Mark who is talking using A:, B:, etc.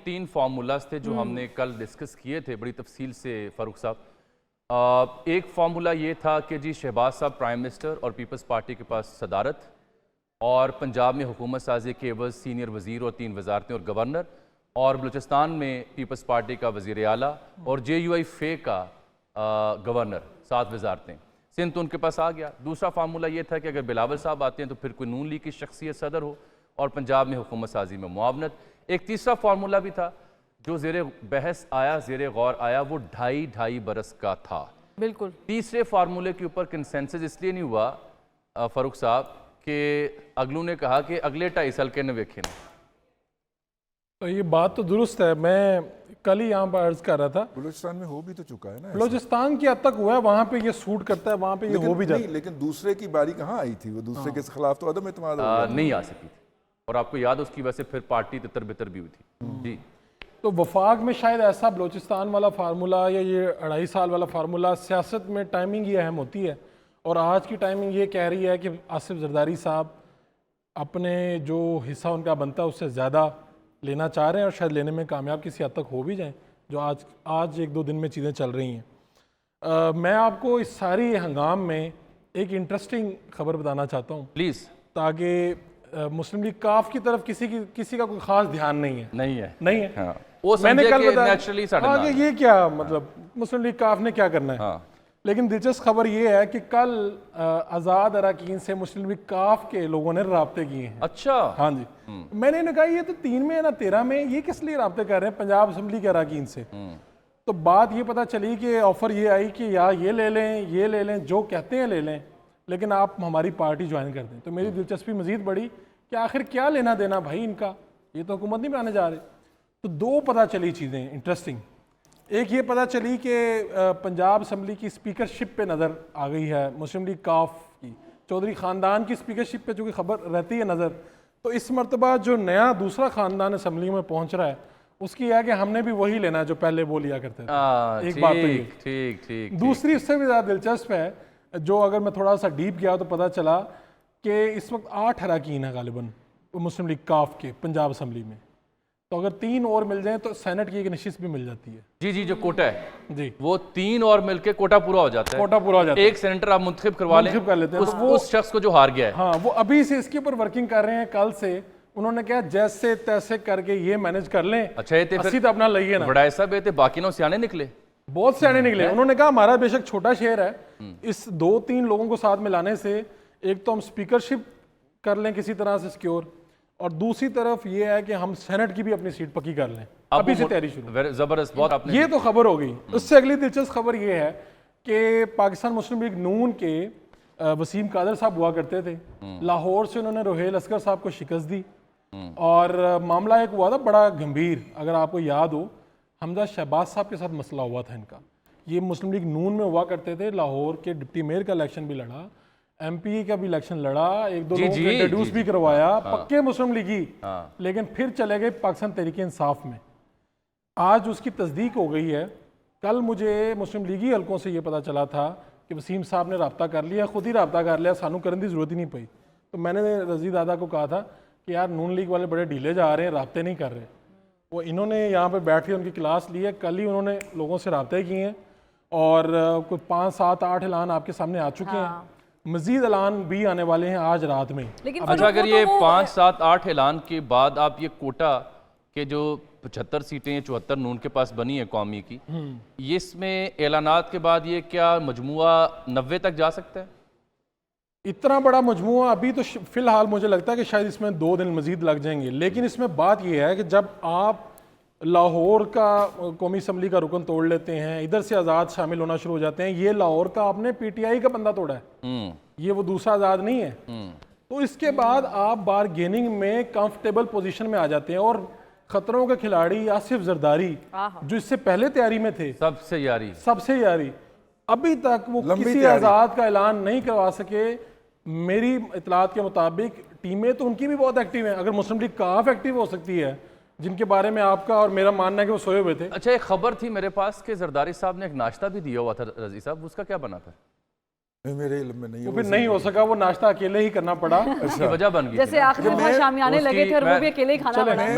A: तीन फार्मूलाज थे जो हमने कल डिस्कस किए थे बड़ी तफसील से फ़ारूक साहब। एक फार्मूला ये था कि जी शहबाज साहब प्राइम मिनिस्टर और पीपल्स पार्टी के पास सदारत, और पंजाब में हुकूमत साजी के एवज़ सीनियर वज़ीर और 3 वजारतें और गवर्नर, और बलूचिस्तान में पीपल्स पार्टी का वज़ीर आला और JUI फे का गवर्नर, 7 वजारतें। सिंध तो उनके पास आ गया। दूसरा फार्मूला ये था कि अगर बिलावल साहब आते हैं तो फिर कोई नून लीग की शख्सियत सदर हो और पंजाब में हुकूमत साजी में मुआवनत। एक तीसरा फार्मूला भी था जो ज़ेरे बहस आया, ज़ेरे गौर आया, वो 2.5 बरस का था।
B: बिल्कुल।
A: तीसरे फार्मूले के ऊपर कंसेंसस इसलिए नहीं हुआ फ़ारूक साहब कि अगलू ने कहा कि अगले 2.5 साल के न वेखे ना।
C: तो ये बात तो दुरुस्त है। मैं कल ही यहाँ पर अर्ज कर रहा था,
D: बलूचिस्तान में हो भी तो चुका है ना।
C: बलूचिस्तान की हद तक हुआ है, वहाँ पे ये सूट करता है, वहाँ पे ये हो भी जाता है।
D: लेकिन दूसरे की बारी कहाँ आई थी? वो दूसरे के खिलाफ तो अदम एतमाद
A: नहीं आ सकी थी, और आपको याद है उसकी वजह से फिर पार्टी तितर बितर भी हुई थी जी।
C: तो वफाक में शायद ऐसा बलूचिस्तान वाला फार्मूला या ये 2.5 साल वाला फार्मूला, सियासत में टाइमिंग ये अहम होती है, और आज की टाइमिंग ये कह रही है कि आसिफ जरदारी साहब अपने जो हिस्सा उनका बनता है उससे ज़्यादा लेना चाह रहे हैं, और शायद लेने में कामयाब किसी हद तक हो भी जाएं, जो आज 1-2 दिन में चीज़ें चल रही हैं। मैं आपको इस सारी हंगाम में एक इंटरेस्टिंग खबर बताना चाहता हूँ
A: प्लीज़,
C: ताकि मुस्लिम लीग काफ की तरफ किसी का कोई खास ध्यान नहीं है। नहीं है।
A: हाँ। वो
C: मैंने कल बताया
A: नेचुरली साढ़े
C: ये क्या मतलब मुस्लिम लीग काफ ने क्या करना है।
A: हाँ।
C: लेकिन दिलचस्प खबर ये है कि कल आज़ाद अरकान से मुस्लिम लीग काफ के लोगों ने राब्ते किए हैं।
A: अच्छा।
C: हाँ जी। मैंने इन्हें कहा ये तो 3 में है ना 13 में, ये किस लिए राब्ते कर रहे हैं पंजाब असम्बली के अरकान से। तो बात ये पता चली कि ऑफर ये आई कि यार ये ले लें, जो कहते हैं ले लें, लेकिन आप हमारी पार्टी ज्वाइन कर दें। तो मेरी दिलचस्पी मजीद बढ़ी कि आखिर क्या लेना देना भाई इनका, ये तो हुकूमत नहीं बनाने जा रहे। तो 2 पता चली चीज़ें इंटरेस्टिंग। एक ये पता चली कि पंजाब असम्बली की स्पीकरशिप पे नज़र आ गई है मुस्लिम लीग काफ की, चौधरी ख़ानदान की स्पीकरशिप पे चूँकि खबर रहती है नज़र। तो इस मरतबा जो नया दूसरा ख़ानदान असम्बली में पहुँच रहा है उसकी है कि हमने भी वही लेना है जो पहले वो लिया करते थे। एक बात तो ये।
A: ठीक।
C: दूसरी उससे भी ज़्यादा दिलचस्प है, जो अगर मैं थोड़ा सा डीप गया तो पता चला कि इस वक्त 8 अरकान है गालिबन मुस्लिम लीग काफ के पंजाब असम्बली में। तो अगर 3 और मिल जाएं तो सेनेट की एक नशिस्त भी मिल जाती है।
A: जी, जो कोटा है
C: जी,
A: वो 3 और मिलके कोटा पूरा हो जाता है। एक सेनेटर आप मुंतखब करवा लें,
C: कर लेते हैं।
A: उस शख्स को जो हार गया है।
C: हाँ, वो अभी से इसके ऊपर वर्किंग कर रहे हैं। कल से उन्होंने कहा जैसे तैसे करके ये मैनेज कर लें।
A: अच्छा, ये
C: अस्सी तो अपना लइए ना।
A: बड़ा ऐसा बेते बाकी नौ सियाने निकले,
C: बहुत सियाने निकले। उन्होंने कहा हमारा बेशक छोटा शहर है, इस 2-3 लोगों को साथ मिलाने से एक तो हम स्पीकरशिप कर लें किसी तरह से सिक्योर, और दूसरी तरफ ये है कि हम सेनेट की भी अपनी सीट पक्की कर लें। अभी से तैयारी शुरू।
A: जबरदस्त, बहुत आपने
C: ये तो खबर हो गई। उससे अगली दिलचस्प खबर ये है कि पाकिस्तान मुस्लिम लीग नून के वसीम कादर साहब हुआ करते थे, लाहौर से उन्होंने रोहेल असगर साहब को शिकस्त दी, और मामला एक हुआ था बड़ा गंभीर। अगर आपको याद हो, हमजा शहबाज साहब के साथ मसला हुआ था इनका। ये मुस्लिम लीग नून में हुआ करते थे, लाहौर के डिप्टी मेयर का इलेक्शन भी लड़ा, MP का भी इलेक्शन लड़ा, 1-2 लोगों को इंट्रोड्यूस भी करवाया, पक्के मुस्लिम लीगी। लेकिन फिर चले गए पाकिस्तान तहरीक इंसाफ में। आज उसकी तस्दीक हो गई है। कल मुझे मुस्लिम लीगी हलकों से ये पता चला था कि वसीम साहब ने रब्ता कर लिया, खुद ही रब्ता कर लिया, सानू करने की जरूरत ही नहीं पड़ी। तो मैंने रजी दादा को कहा था कि यार नून लीग वाले बड़े ढीले जा रहे हैं, रब्ते नहीं कर रहे। वो इन्होंने यहाँ पर बैठ के उनकी क्लास ली है, कल ही उन्होंने लोगों से रब्ते किए हैं, और कुछ 5, 7, 8 ऐलान आपके सामने आ चुके हैं। मजीद ऐलान भी आने वाले हैं आज रात में।
B: लेकिन
A: अच्छा, अगर ये 5, 7, 8 ऐलान के बाद आप ये कोटा के जो 75 सीटें 74 नून के पास बनी है कौमी की, ये इसमें ऐलानात के बाद ये क्या मजमुआ 90 तक जा सकता है?
C: इतना बड़ा मजमुआ अभी तो फिलहाल मुझे लगता है कि शायद इसमें 2 दिन मजीद लग जाएंगे। लेकिन इसमें बात यह है कि जब आप लाहौर का कौमी असम्बली का रुकन तोड़ लेते हैं, इधर से आज़ाद शामिल होना शुरू हो जाते हैं। ये लाहौर का आपने PTI का बंदा तोड़ा है, ये वो दूसरा आज़ाद नहीं है। तो इसके बाद आप बारगेनिंग में कंफर्टेबल पोजीशन में आ जाते हैं, और खतरों के खिलाड़ी आसिफ जरदारी जो इससे पहले तैयारी में थे, सबसे यारी अभी तक वो किसी आज़ाद का ऐलान नहीं करवा सके। मेरी इतलात के मुताबिक टीमें तो उनकी भी बहुत एक्टिव हैं। अगर मुस्लिम लीग काफ एक्टिव हो सकती है, जिनके बारे में आपका और मेरा मानना है कि वो सोए हुए थे।
A: अच्छा, एक खबर थी मेरे पास कि जरदारी साहब ने एक नाश्ता भी दिया हुआ था रजी साहब, उसका क्या बना था?
D: मेरे इल्म में नहीं है।
C: वो फिर नहीं हो सका, वो नाश्ता अकेले ही करना पड़ा।
A: वजह बन गई
B: जैसे आखिरी में शामियाने लगे थे और वो भी अकेले ही खाना पड़ा।